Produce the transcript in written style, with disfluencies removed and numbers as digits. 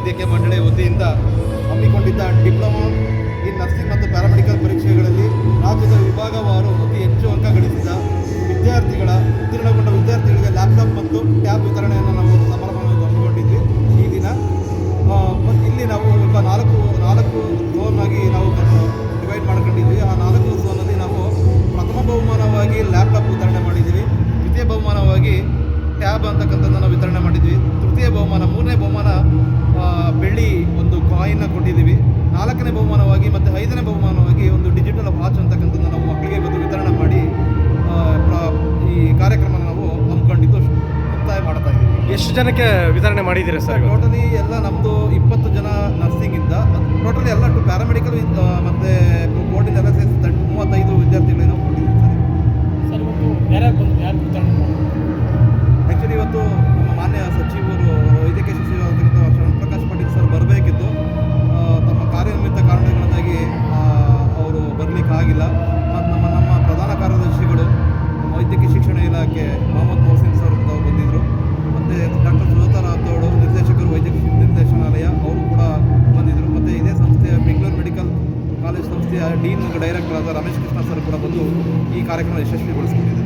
ವೈದ್ಯಕೀಯ ಮಂಡಳಿ ವತಿಯಿಂದ ಹಮ್ಮಿಕೊಂಡಿದ್ದ ಡಿಪ್ಲೊಮಾ ಇನ್ ನರ್ಸಿಂಗ್ ಮತ್ತು ಪ್ಯಾರಾಮೆಡಿಕಲ್ ಪರೀಕ್ಷೆಗಳಲ್ಲಿ ರಾಜ್ಯದ ವಿಭಾಗವಾರು ಅತಿ ಹೆಚ್ಚು ಅಂಕ ಗಳಿಸಿದ ಉತ್ತೀರ್ಣಗೊಂಡ ವಿದ್ಯಾರ್ಥಿಗಳಿಗೆ ಲ್ಯಾಪ್ಟಾಪ್ ಮತ್ತು ಟ್ಯಾಬ್ ವಿತರಣೆಯನ್ನು ನಾವು ಸಮಾರಂಭವಾಗಿ ಹಮ್ಮಿಕೊಂಡಿದ್ವಿ. ಈ ದಿನ ಇಲ್ಲಿ ನಾವು ಈಗ ನಾಲ್ಕು ಝೋನಾಗಿ ನಾವು ಡಿವೈಡ್ ಮಾಡ್ಕೊಂಡಿದ್ವಿ. ಆ 4 ಝೋನಲ್ಲಿ ನಾವು ಪ್ರಥಮ ಬಹುಮಾನವಾಗಿ ಲ್ಯಾಪ್ಟಾಪ್ ವಿತರಣೆ ಮಾಡಿದ್ದೀವಿ, ದ್ವಿತೀಯ ಬಹುಮಾನವಾಗಿ ಟ್ಯಾಬ್ ಅಂತಕ್ಕಂಥದ್ದನ್ನು ನಾವು ವಿತರಣೆ ಮಾಡಿದ್ವಿ, ತೃತೀಯ ಬಹುಮಾನ 3ನೇ ಬಹುಮಾನ ಬೆಳ್ಳಿ ಒಂದು ಕಾಯಿನ್ನ ಕೊಟ್ಟಿದ್ದೀವಿ, 4ನೇ ಬಹುಮಾನವಾಗಿ ಮತ್ತು 5ನೇ ಬಹುಮಾನವಾಗಿ ಒಂದು ಡಿಜಿಟಲ್ ವಾಚ್ ಅಂತಕ್ಕಂಥದ್ದನ್ನು ನಾವು ಮಕ್ಕಳಿಗೆ ಇವತ್ತು ವಿತರಣೆ ಮಾಡಿ ಈ ಕಾರ್ಯಕ್ರಮ ನಾವು ಹಮ್ಮಿಕೊಂಡಿದ್ದು ಮುಕ್ತಾಯ ಮಾಡ್ತಾ ಇದ್ದೀವಿ. ಎಷ್ಟು ಜನಕ್ಕೆ ವಿತರಣೆ ಮಾಡಿದ್ದೀರಾ ಸರ್? ಟೋಟಲಿ ಎಲ್ಲ ನಮ್ಮದು 20 ಜನ ನರ್ಸಿಂಗಿಂದ, ಟೋಟಲಿ ಎಲ್ಲ ಪ್ಯಾರಾಮೆಡಿಕಲ್ ಮತ್ತು ಕೋರ್ಟಿಂದ ಎಲ್ಲ ಸೇರಿಸಿ 35 ವಿದ್ಯಾರ್ಥಿಗಳಿಗೆ ನಾವು ಕೊಟ್ಟಿದ್ದೀವಿ ಸರ್. ಇವತ್ತು ಯಾರು ವಿತರಣೆ ಮಾಡಿ? ಆ್ಯಕ್ಚುಲಿ ಇವತ್ತು ನಮ್ಮ ಮಾನ್ಯ ಸಚಿವರು ವೈದ್ಯಕೀಯ ಸಚಿವರಾದಂಥ ಶರಣ್ ಪ್ರಕಾಶ್ ಪಾಟೀಲ್ ಸರ್ ಬರಬೇಕಿತ್ತು. ತಮ್ಮ ಕಾರ್ಯನಿಮಿತ್ತ ಕಾರಣಗಳಿಂದಾಗಿ ಅವರು ಬರಲಿಕ್ಕೆ ಆಗಿಲ್ಲ. ಮತ್ತು ನಮ್ಮ ಪ್ರಧಾನ ಕಾರ್ಯದರ್ಶಿಗಳು ವೈದ್ಯಕೀಯ ಶಿಕ್ಷಣ ಇಲಾಖೆ ಮೊಹಮ್ಮದ್ ಮೊಹಸಿನ್ ಸರ್ ಕೂಡ ಬಂದಿದ್ದರು. ಮತ್ತು ಡಾಕ್ಟರ್ ಸುಜಾತಾ ರಾಥೋಡ್ ನಿರ್ದೇಶಕರು ವೈದ್ಯಕೀಯ ನಿರ್ದೇಶನಾಲಯ ಅವರು ಕೂಡ ಬಂದಿದ್ದರು. ಮತ್ತು ಇದೇ ಸಂಸ್ಥೆಯ ಬೆಂಗಳೂರು ಮೆಡಿಕಲ್ ಕಾಲೇಜ್ ಸಂಸ್ಥೆಯ ಡೀನ್ ಡೈರೆಕ್ಟರ್ ಆದ ರಮೇಶ್ ಕೃಷ್ಣ ಸರ್ ಕೂಡ ಬಂದು ಈ ಕಾರ್ಯಕ್ರಮ ಯಶಸ್ವಿಗೊಳಿಸಿಕೊಂಡಿದ್ದಾರೆ.